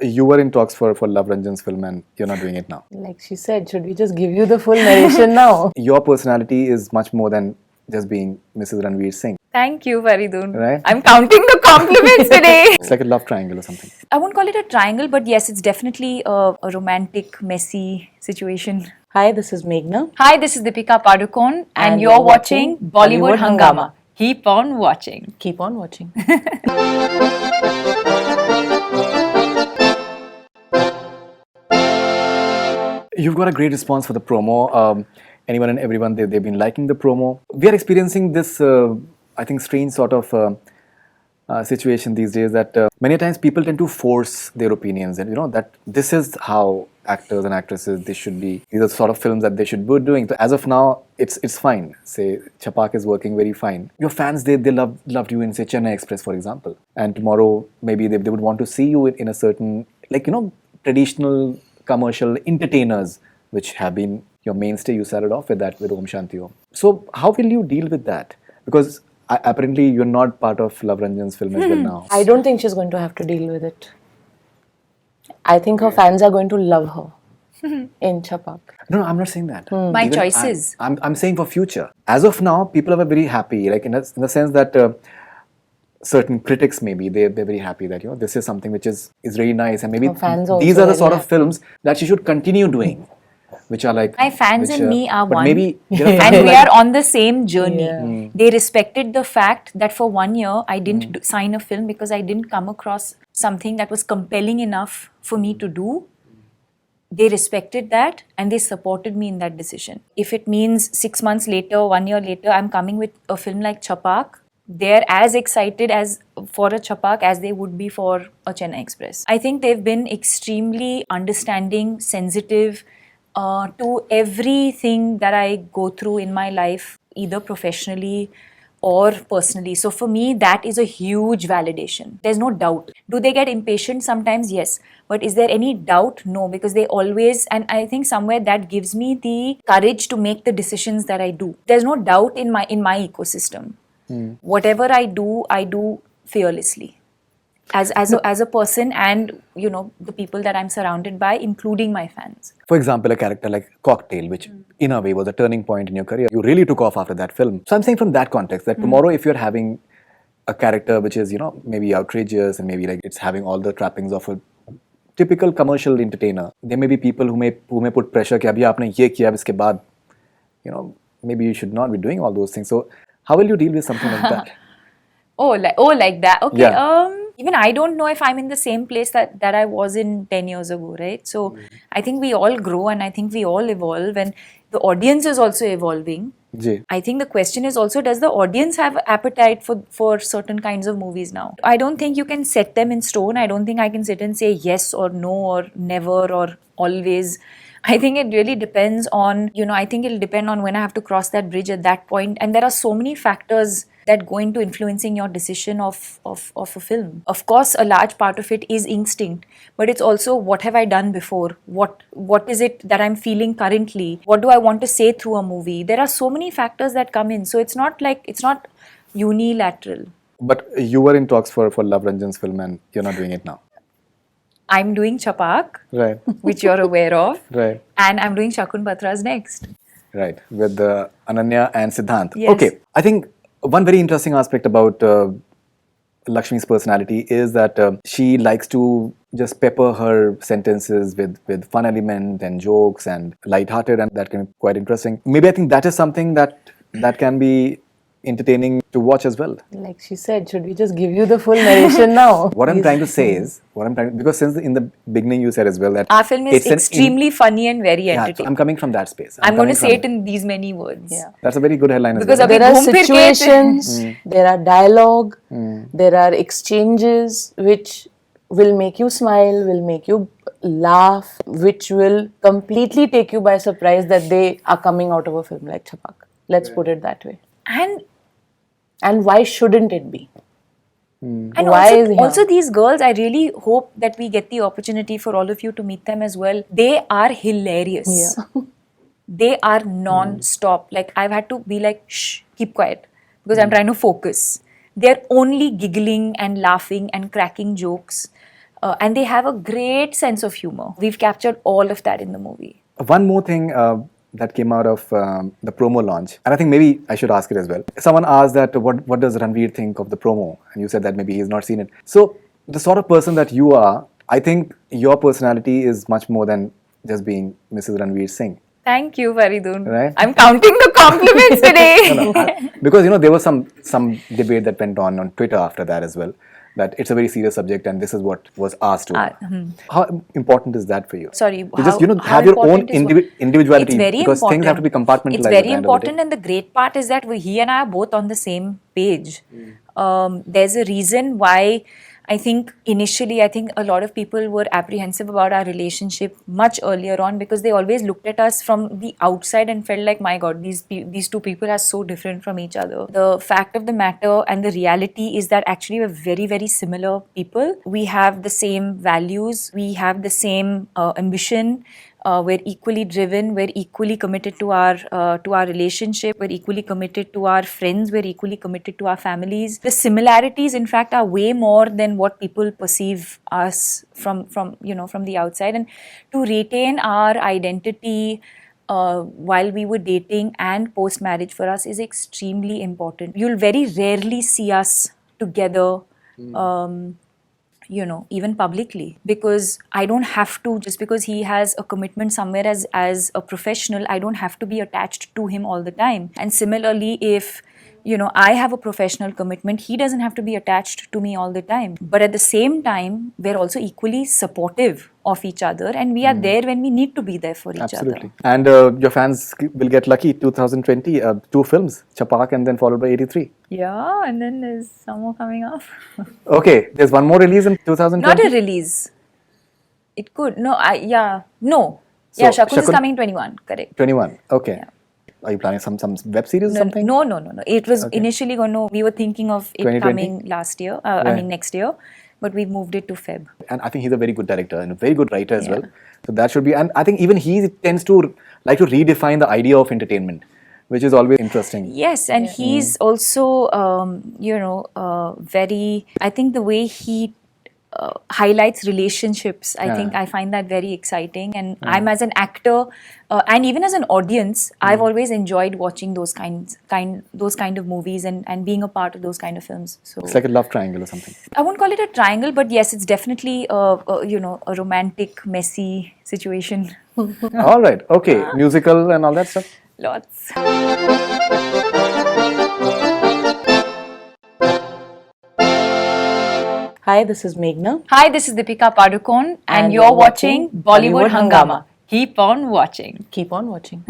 You were in talks for Love Ranjan's film and you're not doing it now. Like she said, should we just give you the full narration now? Your personality is much more than just being Mrs. Ranveer Singh. Thank you, Faridun. Right? I'm counting the compliments today. It's like a love triangle or something. I won't call it a triangle, but yes, it's definitely a romantic, messy situation. Hi, this is Meghna. Hi, this is Deepika Padukone, and And you're you're watching watching Bollywood Bollywood Hangama. Hangama. Keep on watching. Keep on watching. You've got a great response for the promo. Anyone and everyone, they've been liking the promo. We are experiencing this, I think, strange sort of situation these days that many times people tend to force their opinions, and that this is how actors and actresses they should be. These are the sort of films that they should be doing. So as of now, it's fine. Say Chapak is working very fine. Your fans they loved you in say Chennai Express, for example, and tomorrow maybe they would want to see you in a certain traditional commercial entertainers which have been your mainstay. You started off with that with Om Shanti Om. So how will you deal with that? Because apparently you're not part of Love Ranjan's film as well now. I don't think she's going to have to deal with it. I think her fans are going to love her in Chapak. No, I'm not saying that. My Even choices. I'm saying for future. As of now, people are very happy, like in the sense that certain critics maybe they're very happy that this is something which is really nice, and maybe Her fans these also are the very sort of happy. films that she should continue doing, which are like My fans which, and me are but one. maybe there are fans And who we like- are on the same journey. Yeah. They respected the fact that for 1 year I didn't sign a film because I didn't come across something that was compelling enough for me to do. They respected that and they supported me in that decision. If it means 6 months later, 1 year later, I'm coming with a film like Chapak, they're as excited as for a Chapak as they would be for a Chennai Express. I think they've been extremely understanding, sensitive to everything that I go through in my life, either professionally or personally. So for me, that is a huge validation. There's no doubt. Do they get impatient sometimes? Yes. But is there any doubt? No, because they always, and I think somewhere that gives me the courage to make the decisions that I do. There's no doubt in my ecosystem. Whatever I do fearlessly. As a person and the people that I'm surrounded by, including my fans. For example, a character like Cocktail, which in a way was a turning point in your career. You really took off after that film. So I'm saying from that context that tomorrow if you're having a character which is, maybe outrageous and maybe like it's having all the trappings of a typical commercial entertainer, there may be people who may put pressure कि अभी आपने ये किया अब इसके बाद, maybe you should not be doing all those things. So how will you deal with something like that? Like that. Okay. Yeah. Even I don't know if I'm in the same place that I was in 10 years ago, right? So I think we all grow and I think we all evolve and the audience is also evolving. Ji. I think the question is also, does the audience have appetite for certain kinds of movies now? I don't think you can set them in stone. I don't think I can sit and say yes or no or never or always. I think it really depends on, I think it'll depend on when I have to cross that bridge at that point. And there are so many factors that go into influencing your decision of a film. Of course, a large part of it is instinct, but it's also what have I done before? What is it that I'm feeling currently? What do I want to say through a movie? There are so many factors that come in. So it's not unilateral. But you were in talks for Love Ranjan's film and you're not doing it now. I'm doing Chapak, Right. which you're aware of, Right. and I'm doing Shakun Patras next. Right, with Ananya and Siddhant. Yes. Okay, I think one very interesting aspect about Lakshmi's personality is that she likes to just pepper her sentences with fun element and jokes and light-hearted, and that can be quite interesting. Maybe I think that is something that can be entertaining to watch as well. Like she said, should we just give you the full narration now? What I'm trying to say is, because since in the beginning you said as well that Our film is it's an extremely funny and very yeah, so entertaining. I'm coming from that space. I'm going to coming say from- it in these many words. Yeah. That's a very good headline as Because well. abhi There are ghum fir ke- situations, there are dialogue, there are exchanges which will make you smile, will make you laugh, which will completely take you by surprise that they are coming out of a film like Chapak. Let's put it that way. And why shouldn't it be? And Why is he also these girls, I really hope that we get the opportunity for all of you to meet them as well. They are hilarious. Yeah. They are non-stop. Like I've had to be like, shh, keep quiet. Because I'm trying to focus. They're only giggling and laughing and cracking jokes. And they have a great sense of humor. We've captured all of that in the movie. One more thing that came out of the promo launch, and I think maybe I should ask it as well. Someone asked that what does Ranveer think of the promo, and you said that maybe he's not seen it. So the sort of person that you are, I think your personality is much more than just being Mrs. Ranveer Singh. Thank you, Faridun. Right. I'm counting the compliments today. Because there was some debate that went on Twitter after that as well, that it's a very serious subject and this is what was asked to. How important is that for you? Sorry, to just how have your own important is what? individuality, It's very because important. things have to be compartmentalized. It's at very the end of the important, day. and the great part is that he and I are both on the same page. There's a reason why I think initially a lot of people were apprehensive about our relationship much earlier on, because they always looked at us from the outside and felt like, my God, these two people are so different from each other. The fact of the matter and the reality is that actually we're very, very similar people. We have the same values. We have the same ambition. We're equally driven. We're equally committed to our relationship. We're equally committed to our friends. We're equally committed to our families. The similarities, in fact, are way more than what people perceive us from the outside. And to retain our identity while we were dating and post marriage for us is extremely important. You'll very rarely see us together. Even publicly, because I don't have to, just because he has a commitment somewhere as a professional, I don't have to be attached to him all the time. And similarly, if I have a professional commitment, he doesn't have to be attached to me all the time. But at the same time, we're also equally supportive of each other, and we are there when we need to be there for each Absolutely. other. And your fans will get lucky. 2020, 2 films, Chapak and then followed by 83. Yeah, and then there's some more coming up. Okay, there's one more release in 2020. Not a release. It could. No, no. So, Yeah, Shakun is Shakun- coming 21, correct. 21. Okay. Yeah. Are you planning some web series or something? No. It was initially we were thinking of it 2020? coming last year, next year, but we moved it to Feb. And I think he's a very good director and a very good writer as well. So that should be, and I think even he tends to like to redefine the idea of entertainment, which is always interesting. Yes, and he's also, very, I think the way he highlights relationships, I think I find that very exciting. And I'm, as an actor and even as an audience, I've always enjoyed watching those kind of movies and being a part of those kind of films. So It's like a love triangle or something. I won't call it a triangle, but yes, it's definitely a romantic, messy situation. All right. Okay. Musical and all that stuff. Lots. Hi, this is Meghna. Hi, this is Deepika Padukone, and And you're you're watching watching Bollywood Bollywood Hangama. Hangama. Keep on watching. Keep on watching.